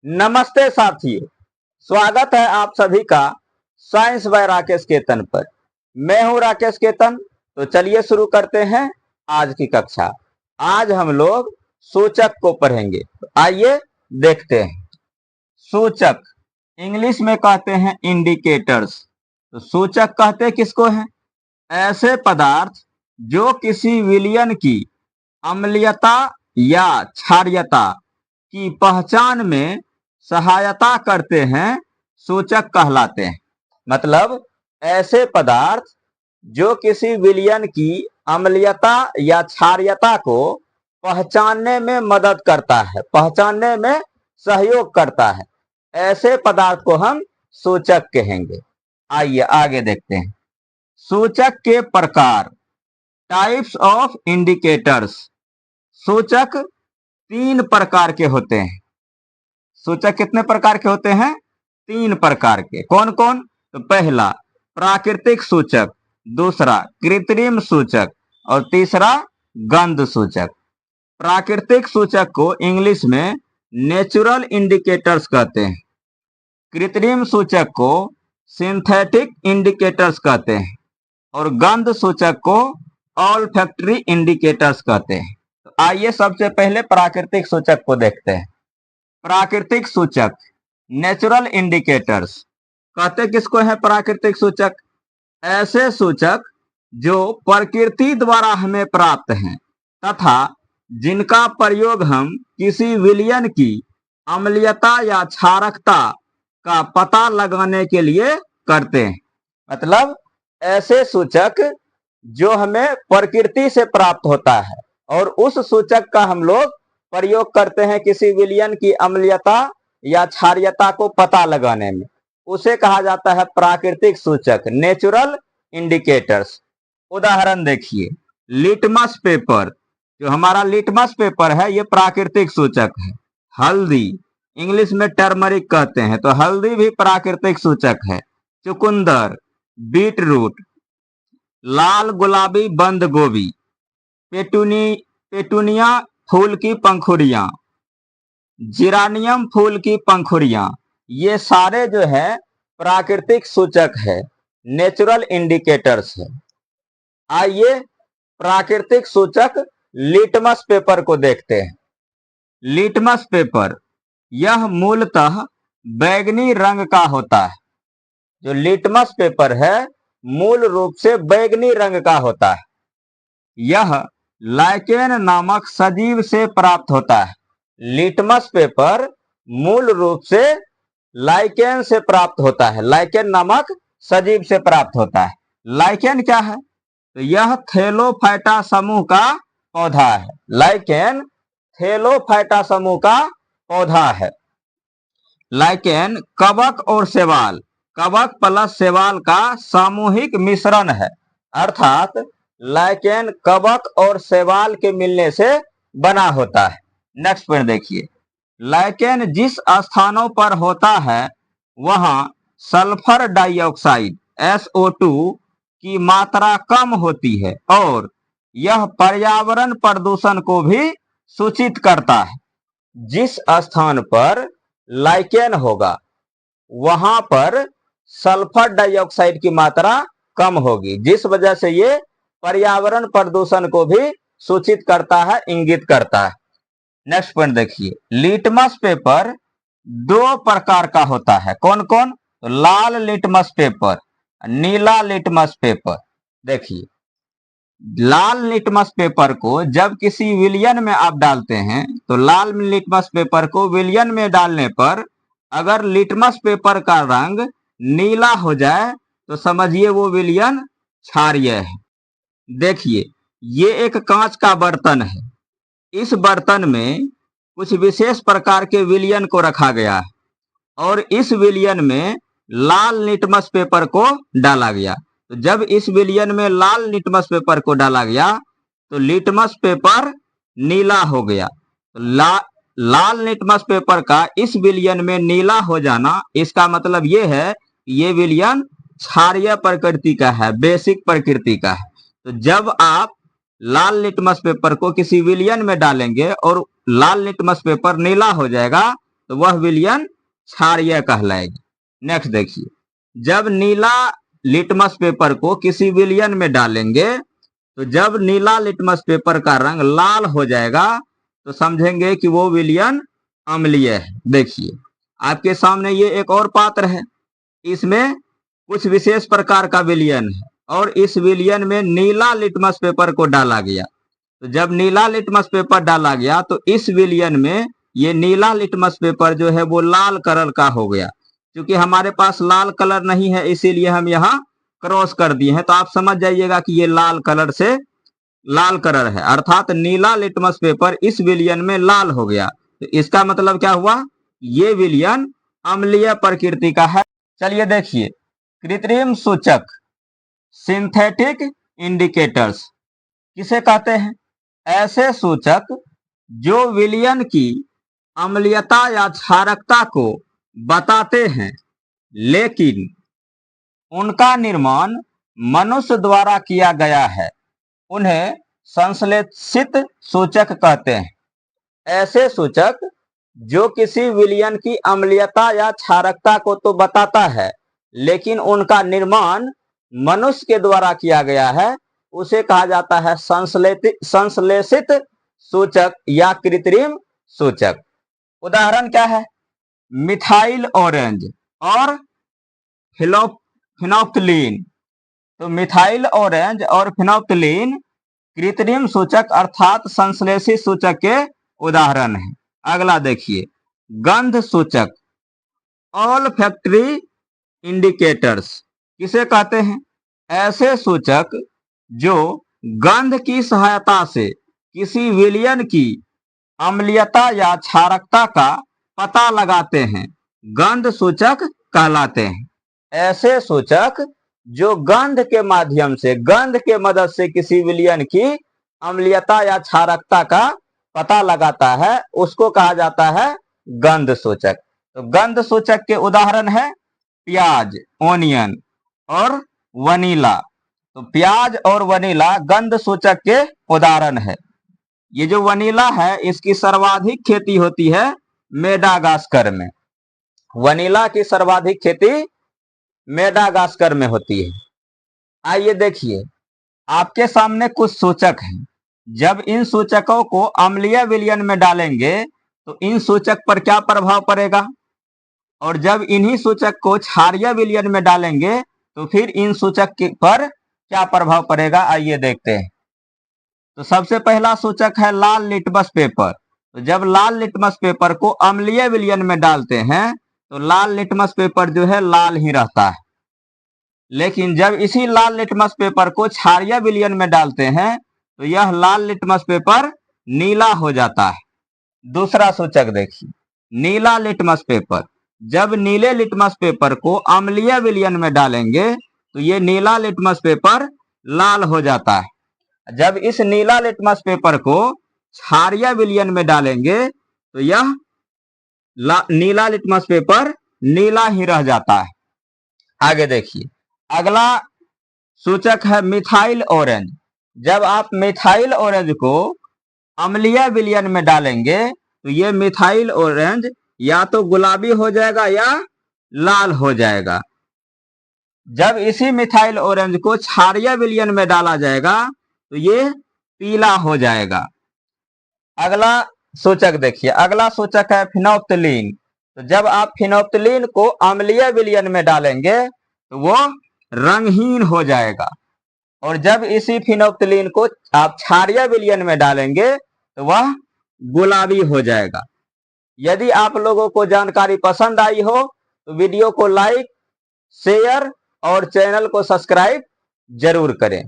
नमस्ते साथियों, स्वागत है आप सभी का साइंस बाय राकेश केतन पर। मैं हूं राकेश केतन। तो चलिए शुरू करते हैं आज की कक्षा। आज हम लोग सूचक को पढ़ेंगे। तो आइए देखते हैं। सूचक इंग्लिश में कहते हैं इंडिकेटर्स। तो सूचक कहते किसको हैं? ऐसे पदार्थ जो किसी विलयन की अम्लीयता या क्षारीयता की पहचान में सहायता करते हैं, सूचक कहलाते हैं। मतलब ऐसे पदार्थ जो किसी विलयन की अम्लीयता या क्षारीयता को पहचानने में मदद करता है, पहचानने में सहयोग करता है, ऐसे पदार्थ को हम सूचक कहेंगे। आइए आगे देखते हैं। सूचक के प्रकार, टाइप्स ऑफ इंडिकेटर्स। सूचक 3 प्रकार के होते हैं। सूचक कितने प्रकार के होते हैं? 3 प्रकार के। कौन कौन? तो पहला प्राकृतिक सूचक, दूसरा कृत्रिम सूचक और तीसरा गंध सूचक। प्राकृतिक सूचक को इंग्लिश में नेचुरल इंडिकेटर्स कहते हैं। कृत्रिम सूचक को सिंथेटिक इंडिकेटर्स कहते हैं और गंध सूचक को ऑल्फैक्टरी इंडिकेटर्स कहते हैं। तो आइए सबसे पहले प्राकृतिक सूचक को देखते हैं। प्राकृतिक सूचक, नेचुरल इंडिकेटर्स कहते किसको है? प्राकृतिक सूचक ऐसे सूचक जो प्रकृति द्वारा हमें प्राप्त हैं तथा जिनका प्रयोग हम किसी विलयन की अम्लीयता या क्षारकता का पता लगाने के लिए करते हैं। मतलब ऐसे सूचक जो हमें प्रकृति से प्राप्त होता है और उस सूचक का हम लोग प्रयोग करते हैं किसी विलयन की अम्लीयता या क्षारीयता को पता लगाने में, उसे कहा जाता है प्राकृतिक सूचक, नेचुरल इंडिकेटर्स। उदाहरण देखिए, लिटमस पेपर। जो हमारा लिटमस पेपर है ये प्राकृतिक सूचक है। हल्दी, इंग्लिश में टर्मरिक कहते हैं, तो हल्दी भी प्राकृतिक सूचक है। चुकंदर, बीट रूट, लाल गुलाबी बंद गोभी, पेटूनिया फूल की पंखुड़ियां, जिरानियम फूल की पंखुड़ियां, ये सारे जो है प्राकृतिक सूचक है, नेचुरल इंडिकेटर्स है। आइए प्राकृतिक सूचक लिटमस पेपर को देखते हैं। लिटमस पेपर यह मूलतः बैंगनी रंग का होता है। जो लिटमस पेपर है मूल रूप से बैंगनी रंग का होता है। यह लाइकेन नामक सजीव से प्राप्त होता है। लिटमस पेपर मूल रूप से लाइकेन से प्राप्त होता है, लाइकेन नामक सजीव से प्राप्त होता है। लाइकेन क्या है? तो यह थैलोफाइटा समूह का पौधा है। लाइकेन थैलोफाइटा समूह का पौधा है। लाइकेन कवक और शैवाल, कवक प्लस शैवाल का सामूहिक मिश्रण है। अर्थात लाइकेन कवक और शैवाल के मिलने से बना होता है। नेक्स्ट पॉइंट देखिए, लाइकेन जिस स्थानों पर होता है वहां सल्फर डाइऑक्साइड SO2 की मात्रा कम होती है और यह पर्यावरण प्रदूषण को भी सूचित करता है। जिस स्थान पर लाइकेन होगा वहां पर सल्फर डाइऑक्साइड की मात्रा कम होगी, जिस वजह से ये पर्यावरण प्रदूषण को भी सूचित करता है, इंगित करता है। नेक्स्ट पॉइंट देखिए, लिटमस पेपर 2 प्रकार का होता है। कौन कौन? तो लाल लिटमस पेपर, नीला लिटमस पेपर। देखिए, लाल लिटमस पेपर को जब किसी विलयन में आप डालते हैं तो लाल लिटमस पेपर को विलयन में डालने पर अगर लिटमस पेपर का रंग नीला हो जाए तो समझिए वो विलयन क्षारीय है। देखिए, ये एक कांच का बर्तन है। इस बर्तन में कुछ विशेष प्रकार के विलयन को रखा गया है और इस विलयन में लाल लिटमस पेपर को डाला गया। तो जब इस विलयन में लाल लिटमस पेपर को डाला गया तो लिटमस पेपर नीला हो गया। तो लाल लिटमस पेपर का इस विलयन में नीला हो जाना, इसका मतलब ये है कि ये विलयन क्षारीय प्रकृति का है, बेसिक प्रकृति का है। तो जब आप लाल लिटमस पेपर को किसी विलयन में डालेंगे और लाल लिटमस पेपर नीला हो जाएगा तो वह विलयन क्षारीय कहलाएगी। नेक्स्ट देखिए, जब नीला लिटमस पेपर को किसी विलयन में डालेंगे तो जब नीला लिटमस पेपर का रंग लाल हो जाएगा तो समझेंगे कि वो विलयन अम्लीय है। देखिए आपके सामने ये एक और पात्र है, इसमें कुछ विशेष प्रकार का विलयन है और इस विलयन में नीला लिटमस पेपर को डाला गया। तो जब नीला लिटमस पेपर डाला गया तो इस विलयन में ये नीला लिटमस पेपर जो है वो लाल कलर का हो गया। क्योंकि हमारे पास लाल कलर नहीं है इसीलिए हम यहाँ क्रॉस कर दिए हैं, तो आप समझ जाइएगा कि ये लाल कलर है, अर्थात नीला लिटमस पेपर इस विलयन में लाल हो गया। तो इसका मतलब क्या हुआ, ये विलयन अम्लीय प्रकृति का है। चलिए देखिए, कृत्रिम सूचक सिंथेटिक इंडिकेटर्स किसे कहते हैं? ऐसे सूचक जो विलयन की अम्लीयता या क्षारकता को बताते हैं लेकिन उनका निर्माण मनुष्य द्वारा किया गया है, उन्हें संश्लेषित सूचक कहते हैं। ऐसे सूचक जो किसी विलयन की अम्लीयता या क्षारकता को तो बताता है लेकिन उनका निर्माण मनुष्य के द्वारा किया गया है, उसे कहा जाता है संश्लेषित सूचक या कृत्रिम सूचक। उदाहरण क्या है? मिथाइल ऑरेंज और फिनोप्थलीन। तो मिथाइल ऑरेंज और फिनोप्थलीन कृत्रिम सूचक अर्थात संश्लेषित सूचक के उदाहरण हैं। अगला देखिए, गंध सूचक ऑल्फैक्टरी इंडिकेटर्स किसे कहते हैं? ऐसे सूचक जो गंध की सहायता से किसी विलयन की अम्लीयता या क्षारकता का पता लगाते हैं, गंध सूचक कहलाते हैं। ऐसे सूचक जो गंध के माध्यम से, गंध के मदद से किसी विलयन की अम्लीयता या क्षारकता का पता लगाता है, उसको कहा जाता है गंध सूचक। तो गंध सूचक के उदाहरण है प्याज, ओनियन और वनीला। तो प्याज और वनीला गंध सूचक के उदाहरण है। ये जो वनीला है इसकी सर्वाधिक खेती होती है मेडागास्कर में। वनीला की सर्वाधिक खेती मेडागास्कर में होती है। आइए देखिए, आपके सामने कुछ सूचक हैं। जब इन सूचकों को अम्लीय विलयन में डालेंगे तो इन सूचक पर क्या प्रभाव पड़ेगा, और जब इन्हीं सूचक को क्षारीय विलयन में डालेंगे तो फिर इन सूचक पर क्या प्रभाव पड़ेगा, आइए देखते हैं। तो सबसे पहला सूचक है लाल लिटमस पेपर। तो जब लाल लिटमस पेपर को अम्लीय विलयन में डालते हैं तो लाल लिटमस पेपर जो है लाल ही रहता है, लेकिन जब इसी लाल लिटमस पेपर को क्षारीय विलयन में डालते हैं तो यह लाल लिटमस पेपर नीला हो जाता है। दूसरा सूचक देखिए, नीला लिटमस पेपर। जब नीले लिटमस पेपर को अम्लीय विलयन में डालेंगे तो ये नीला लिटमस पेपर लाल हो जाता है। जब इस नीला लिटमस पेपर को क्षारीय विलयन में डालेंगे तो यह नीला लिटमस पेपर नीला ही रह जाता है। आगे देखिए, अगला सूचक है मिथाइल ऑरेंज। जब आप मिथाइल ऑरेंज को अम्लीय विलयन में डालेंगे तो ये मिथाइल ऑरेंज या तो गुलाबी हो जाएगा या लाल हो जाएगा। जब इसी मिथाइल ऑरेंज को क्षारीय विलयन में डाला जाएगा तो ये पीला हो जाएगा। अगला सूचक देखिए, अगला सूचक है फिनोप्थलीन। तो जब आप फिनोप्थलीन को अम्लीय विलयन में डालेंगे तो वो रंगहीन हो जाएगा, और जब इसी फिनोप्थलीन को आप क्षारीय विलयन में डालेंगे तो वह गुलाबी हो जाएगा। यदि आप लोगों को जानकारी पसंद आई हो तो वीडियो को लाइक, शेयर और चैनल को सब्सक्राइब जरूर करें।